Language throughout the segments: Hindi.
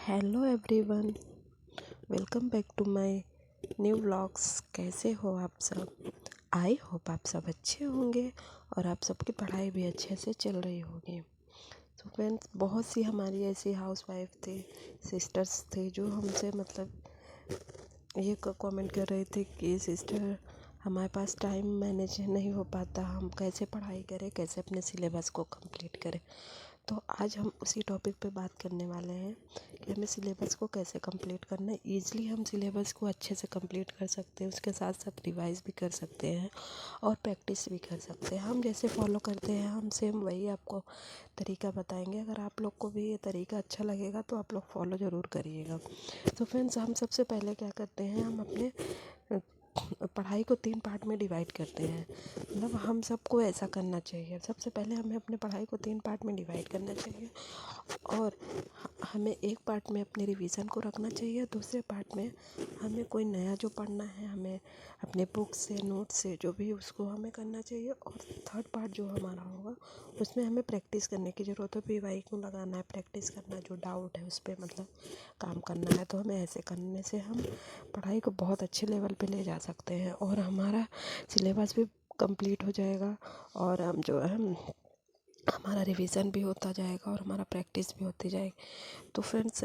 Hello everyone, welcome back to my new vlogs. कैसे हो आप सब? आई होप आप सब अच्छे होंगे और आप सबकी पढ़ाई भी अच्छे से चल रही होगी। तो फ्रेंड्स, बहुत सी हमारी ऐसी हाउसवाइफ थी, सिस्टर्स थे जो हमसे ये कमेंट कर रहे थे कि सिस्टर हमारे पास टाइम मैनेज नहीं हो पाता, हम कैसे पढ़ाई करें, कैसे अपने सिलेबस को कंप्लीट करें। तो आज हम उसी टॉपिक पे बात करने वाले हैं कि हमें सिलेबस को कैसे कंप्लीट करना है। ईज़िली हम सिलेबस को अच्छे से कंप्लीट कर सकते हैं, उसके साथ साथ रिवाइज भी कर सकते हैं और प्रैक्टिस भी कर सकते हैं। हम जैसे फॉलो करते हैं हम सेम वही आपको तरीका बताएंगे। अगर आप लोग को भी ये तरीका अच्छा लगेगा तो आप लोग फॉलो ज़रूर करिएगा। तो फ्रेंड्स, हम सबसे पहले क्या करते हैं, हम अपने पढ़ाई को 3 पार्ट में डिवाइड करते हैं। मतलब हम सबको ऐसा करना चाहिए। सबसे पहले हमें अपने पढ़ाई को 3 पार्ट में डिवाइड करना चाहिए और हमें एक पार्ट में अपने रिवीजन को रखना चाहिए। दूसरे पार्ट में हमें कोई नया जो पढ़ना है, हमें अपने बुक से, नोट से, जो भी उसको हमें करना चाहिए। और थर्ड पार्ट जो हमारा होगा उसमें हमें प्रैक्टिस करने की ज़रूरत है। पीवाई को लगाना है, प्रैक्टिस करना, जो डाउट है उस पर मतलब काम करना है। तो हमें ऐसे करने से हम पढ़ाई को बहुत अच्छे लेवल पे ले जा सकते हैं और हमारा सिलेबस भी कंप्लीट हो जाएगा और हम जो है हमारा रिवीजन भी होता जाएगा और हमारा प्रैक्टिस भी होती जाएगी। तो फ्रेंड्स,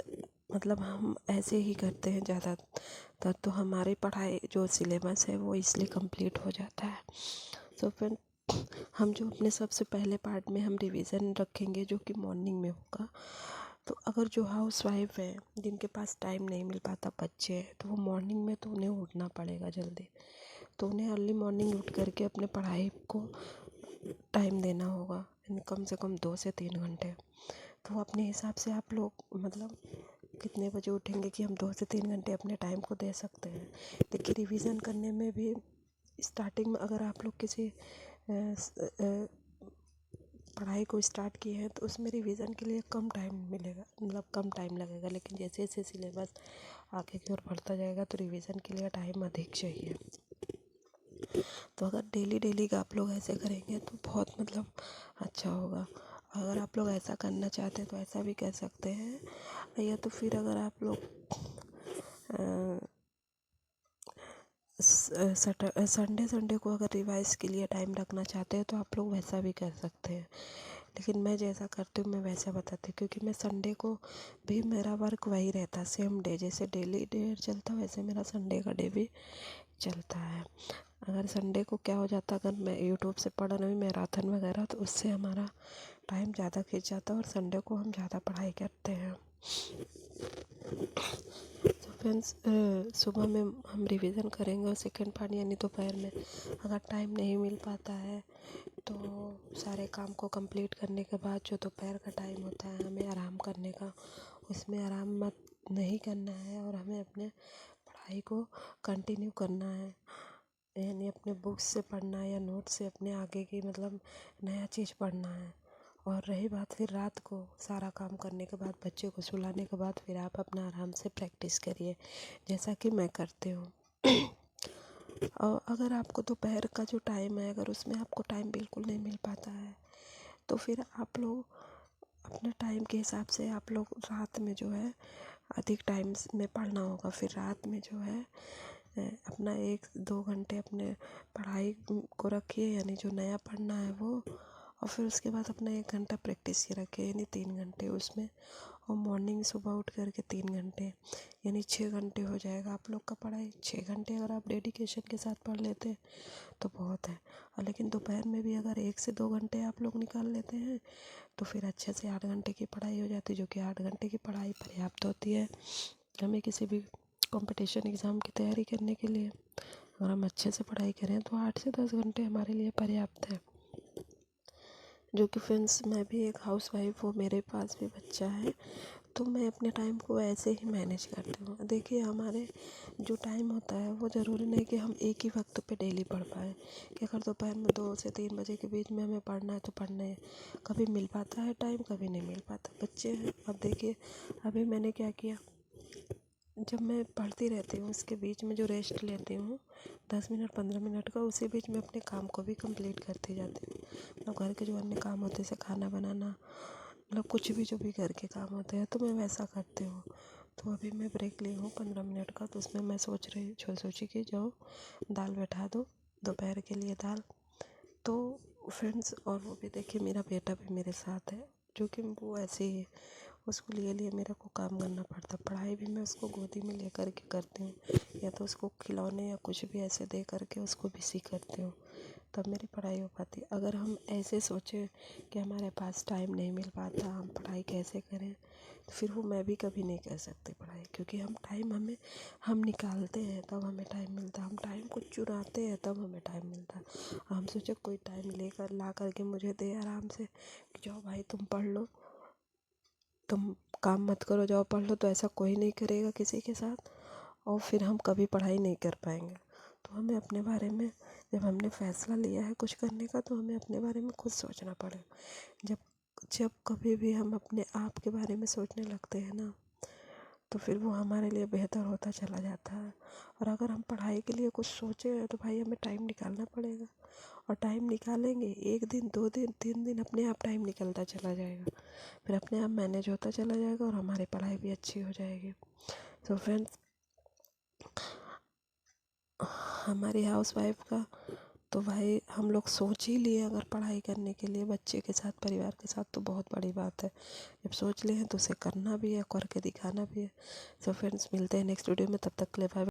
मतलब हम ऐसे ही करते हैं ज़्यादातर, तो हमारी पढ़ाई जो सिलेबस है वो इसलिए कंप्लीट हो जाता है। तो फ्रेंड, हम जो अपने सबसे पहले पार्ट में हम रिवीजन रखेंगे जो कि मॉर्निंग में होगा। तो अगर जो हाउस वाइफ है जिनके पास टाइम नहीं मिल पाता, बच्चे हैं, तो वो मॉर्निंग में तो उन्हें उठना पड़ेगा जल्दी। तो उन्हें अर्ली मॉर्निंग उठ करके अपने पढ़ाई को टाइम देना होगा, यानी कम से कम 2 से 3 घंटे। तो अपने हिसाब से आप लोग मतलब कितने बजे उठेंगे कि हम 2 से 3 घंटे अपने टाइम को दे सकते हैं। देखिए, रिवीजन करने में भी स्टार्टिंग में अगर आप लोग किसी पढ़ाई को स्टार्ट किए हैं तो उसमें रिवीजन के लिए कम टाइम मिलेगा, मतलब कम टाइम लगेगा। लेकिन जैसे जैसे सिलेबस आगे की ओर बढ़ता जाएगा तो रिवीजन के लिए टाइम अधिक चाहिए। तो अगर डेली डेली का आप लोग ऐसे करेंगे तो बहुत मतलब अच्छा होगा। अगर आप लोग ऐसा करना चाहते हैं तो ऐसा भी कर सकते हैं, या तो फिर अगर आप लोग संडे को अगर रिवाइज के लिए टाइम रखना चाहते हैं तो आप लोग वैसा भी कर सकते हैं। लेकिन मैं जैसा करती हूँ मैं वैसा बताती हूँ, क्योंकि मैं संडे को भी मेरा वर्क वही रहता, सेम डे जैसे डेली डे चलता वैसे मेरा संडे का डे भी चलता है। अगर संडे को क्या हो जाता, अगर मैं यूट्यूब से पढ़ रही हूँ मैराथन वगैरह, तो उससे हमारा टाइम ज़्यादा खिंच जाता है और संडे को हम ज़्यादा पढ़ाई करते हैं। तो फ्रेंड्स, सुबह में हम रिवीजन करेंगे और सेकेंड पार्ट यानी दोपहर में अगर टाइम नहीं मिल पाता है तो सारे काम को कंप्लीट करने के बाद जो दोपहर का टाइम होता है हमें आराम करने का, उसमें आराम मत नहीं करना है और हमें अपने पढ़ाई को कंटिन्यू करना है। यानी अपने बुक्स से पढ़ना है या नोट से अपने आगे की मतलब नया चीज़ पढ़ना है। और रही बात फिर रात को सारा काम करने के बाद, बच्चे को सुलाने के बाद, फिर आप अपना आराम से प्रैक्टिस करिए जैसा कि मैं करती हूँ। और अगर आपको दोपहर का जो टाइम है, अगर उसमें आपको टाइम बिल्कुल नहीं मिल पाता है तो फिर आप लोग अपने टाइम के हिसाब से आप लोग रात में जो है अधिक टाइम में पढ़ना होगा। फिर रात में जो है अपना 1-2 घंटे अपने पढ़ाई को रखिए, यानी जो नया पढ़ना है वो, और फिर उसके बाद अपना 1 घंटा प्रैक्टिस की रखिए, यानी 3 घंटे उसमें। और मॉर्निंग सुबह उठ करके 3 घंटे, यानी 6 घंटे हो जाएगा आप लोग का पढ़ाई। 6 घंटे अगर आप डेडिकेशन के साथ पढ़ लेते हैं तो बहुत है। और लेकिन दोपहर में भी अगर 1 से 2 घंटे आप लोग निकाल लेते हैं तो फिर अच्छे से 8 घंटे की पढ़ाई हो जाती है, जो कि 8 घंटे की पढ़ाई पर्याप्त होती है हमें किसी भी कंपटीशन एग्ज़ाम की तैयारी करने के लिए। अगर हम अच्छे से पढ़ाई करें तो 8 से 10 घंटे हमारे लिए पर्याप्त है। जो कि फ्रेंड्स, मैं भी एक हाउस वाइफ हूँ, मेरे पास भी बच्चा है, तो मैं अपने टाइम को ऐसे ही मैनेज करती हूँ। देखिए, हमारे जो टाइम होता है वो ज़रूरी नहीं कि हम एक ही वक्त पे डेली पढ़ पाएँ, कि अगर दोपहर में 2 से 3 बजे के बीच में हमें पढ़ना है तो पढ़ना है। कभी मिल पाता है टाइम, कभी नहीं मिल पाता, बच्चे हैं। अब देखिए, अभी मैंने क्या किया, जब मैं पढ़ती रहती हूँ उसके बीच में जो रेस्ट लेती हूँ 10 मिनट 15 मिनट का, उसी बीच में अपने काम को भी कंप्लीट करती जाती हूँ। मतलब घर के जो अन्य काम होते हैं जैसे खाना बनाना, मतलब कुछ भी जो भी घर के काम होते हैं तो मैं वैसा करती हूँ। तो अभी मैं ब्रेक ली हूँ 15 मिनट का, तो उसमें मैं सोची कि जाओ दाल बैठा दो, दोपहर के लिए दाल। तो फ्रेंड्स, और वो भी देखिए मेरा बेटा भी मेरे साथ है, जो कि वो ऐसे ही है, उसको लिए मेरे को काम करना पड़ता। पढ़ाई भी मैं उसको गोदी में लेकर के करती हूँ, या तो उसको खिलौने या कुछ भी ऐसे दे करके उसको बिजी करती हूँ, तब मेरी पढ़ाई हो पाती। अगर हम ऐसे सोचें कि हमारे पास टाइम नहीं मिल पाता, हम पढ़ाई कैसे करें, तो फिर वो मैं भी कभी नहीं कर सकती पढ़ाई, क्योंकि हम निकालते हैं तब हमें टाइम मिलता है, हम टाइम को चुराते हैं तब हमें टाइम मिलता है। हम सोचे कोई टाइम लेकर ला करके मुझे दे आराम से कि जाओ भाई तुम पढ़ लो, तुम काम मत करो, जाओ पढ़ लो, तो ऐसा कोई नहीं करेगा किसी के साथ, और फिर हम कभी पढ़ाई नहीं कर पाएंगे। तो हमें अपने बारे में, जब हमने फ़ैसला लिया है कुछ करने का, तो हमें अपने बारे में खुद सोचना पड़ेगा। जब जब कभी भी हम अपने आप के बारे में सोचने लगते हैं ना, तो फिर वो हमारे लिए बेहतर होता चला जाता है। और अगर हम पढ़ाई के लिए कुछ सोचे तो भाई हमें टाइम निकालना पड़ेगा, और टाइम निकालेंगे, 1 दिन 2 दिन 3 दिन अपने आप टाइम निकलता चला जाएगा, फिर अपने आप मैनेज होता चला जाएगा और हमारी पढ़ाई भी अच्छी हो जाएगी। तो फ्रेंड्स, हमारी हाउस वाइफ का तो भाई हम लोग सोच ही लिए, अगर पढ़ाई करने के लिए बच्चे के साथ, परिवार के साथ, तो बहुत बड़ी बात है। जब सोच लिए हैं तो उसे करना भी है, करके दिखाना भी है। सो फ्रेंड्स, मिलते हैं नेक्स्ट वीडियो में, तब तक के लिए बाय।